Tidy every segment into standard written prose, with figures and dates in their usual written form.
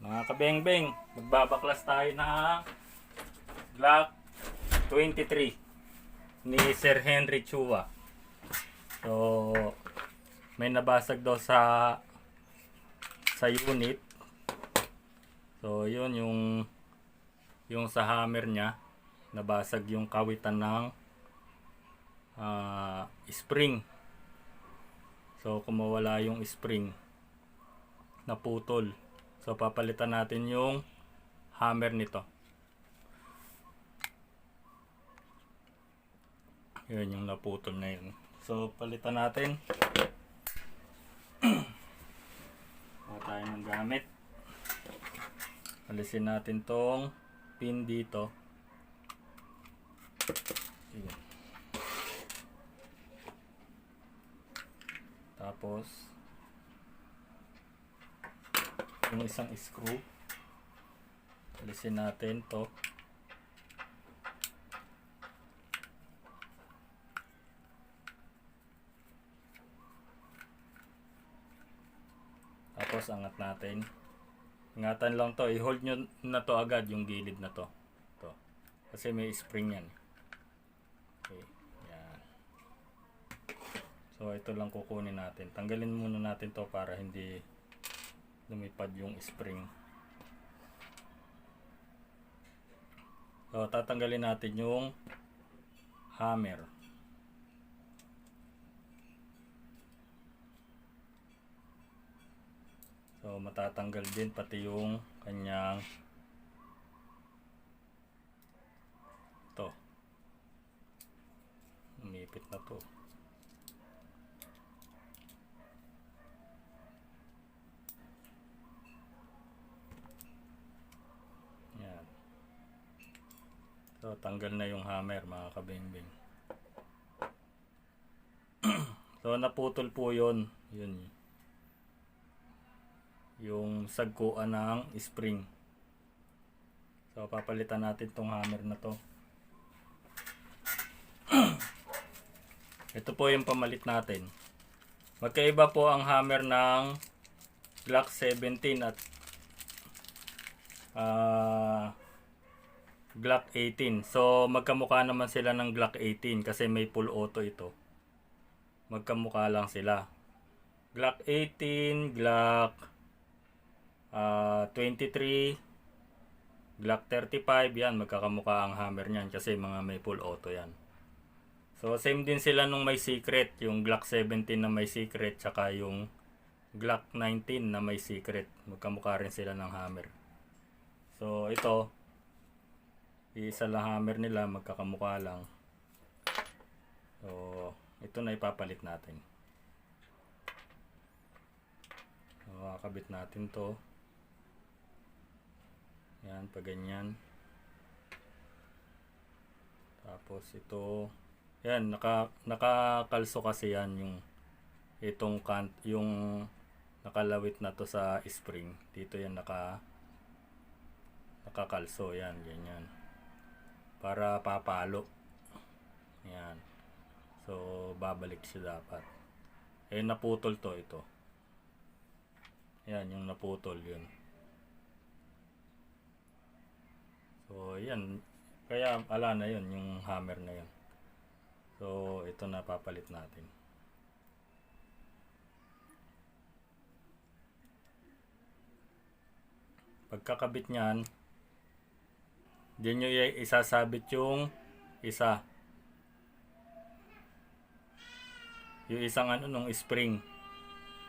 Mga kabengbeng, magbabaklas tayo ng Glock 23 ni Sir Henry Chua. So, may nabasag daw sa unit. So, yun yung sa hammer niya, nabasag yung kawitan ng spring. So, kung mawala yung spring, naputol. So, papalitan natin yung hammer nito. Yun yung naputol na yun. So, palitan natin. Mga tayo ng gamit. Alisin natin tong pin dito. Sige. Tapos, yung isang screw. Alisin natin to. Tapos angat natin. Ingatan lang to. I-hold nyo na to agad yung gilid na to. To. Kasi may spring yan. Okay. Yan. So ito lang kukunin natin. Tanggalin muna natin to para hindi lumipad yung spring. So tatanggalin natin yung hammer. So matatanggal din pati yung kanyang to. Umipit na to. Yan. So tanggal na yung hammer mga kabingbing. So naputol po yun. Yun. Yung sagkuan ng spring. So papalitan natin tong hammer na to. Ito po yung pamalit natin. Magkaiba po ang hammer ng Glock 17 at Glock 18. So magkamukha naman sila ng Glock 18 kasi may full auto ito. Magkamukha lang sila. Glock 18, Glock 23, Glock 35, yan magkakamukha ang hammer niyan kasi mga may full auto yan. So same din sila nung may secret, yung Glock 17 na may secret tsaka yung Glock 19 na may secret. Magkamukha rin sila ng hammer. So ito, isa lang hammer nila, magkakamukha lang. So ito na ipapalit natin. So kakabit natin to. Yan, pag ganyan. Tapos ito, yan, nakakalso kasi yan yung itong yung nakalawit na to sa spring. Dito yan nakakalso, yan, ganyan. Para papalo. Yan. So, babalik siya dapat. Eh, naputol to, ito. Yan, yung naputol, yun. So, yan. Kaya, ala na yun, yung hammer na yun. So, ito na papalit natin. Pagkakabit niyan, diyan nyo isasabit yung isa. Yung isang nung spring.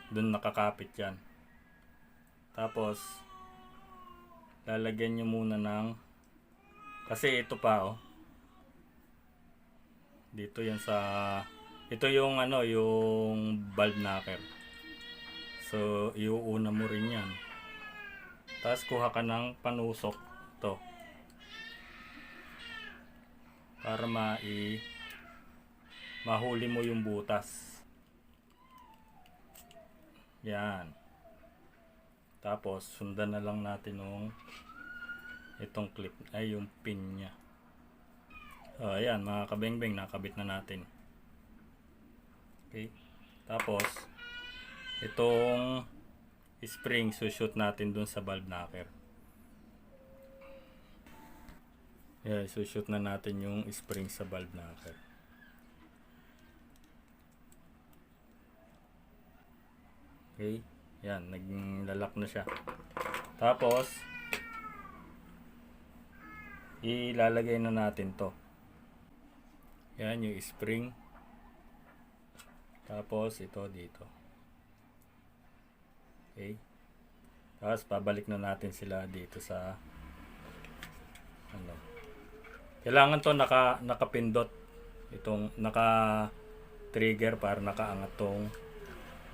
Doon nakakapit yan. Tapos, lalagyan nyo muna ng kasi ito pa dito yan ito yung yung valve knocker. So iuuna mo rin yan. Tapos kuha ka ng panusok to para mahuli mo yung butas. Yan. Tapos sundan na lang natin itong clip ay yung pin nya. So ayan mga kabengbeng, nakabit na natin. Okay. Tapos itong spring, sushoot natin dun sa valve knocker. Yeah, sushoot na natin yung spring sa valve knocker. Okay, yan, naglalak na siya. Tapos, ilalagay na natin to. Yan, yung spring. Tapos, ito dito. Okay. Tapos, pabalik na natin sila dito sa ano. Kailangan to nakapindot. Itong naka-trigger para nakaangat tong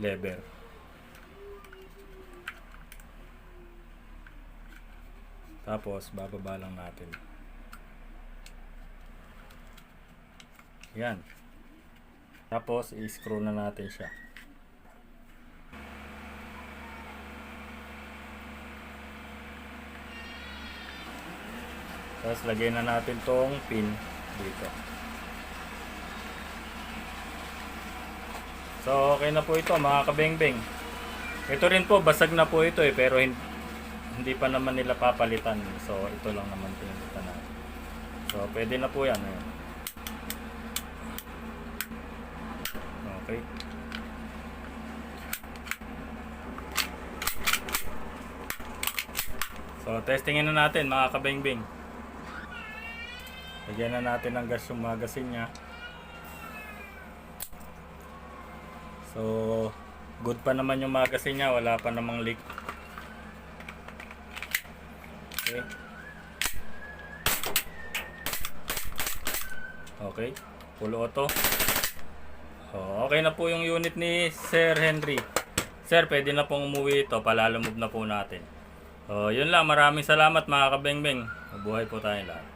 lever. Tapos, bababa lang natin. Yan. Tapos, i-screw na natin siya. Tapos, lagay na natin tong pin dito. So, okay na po ito mga kabengbeng. Ito rin po, basag na po ito pero hindi pa naman nila papalitan. So, ito lang naman pinilitan natin. So, pwede na po yan. Okay. So, testingin na natin mga kabengbeng. Lagyan na natin ng gas yung magasin niya. So, good pa naman yung magasin niya. Wala pa namang leak. Okay. Okay. Full auto. So, okay na po yung unit ni Sir Henry. Sir, pwede na pong umuwi ito. Palalamove na po natin. So, yun lang. Maraming salamat mga kabengbeng. Mabuhay po tayong lahat.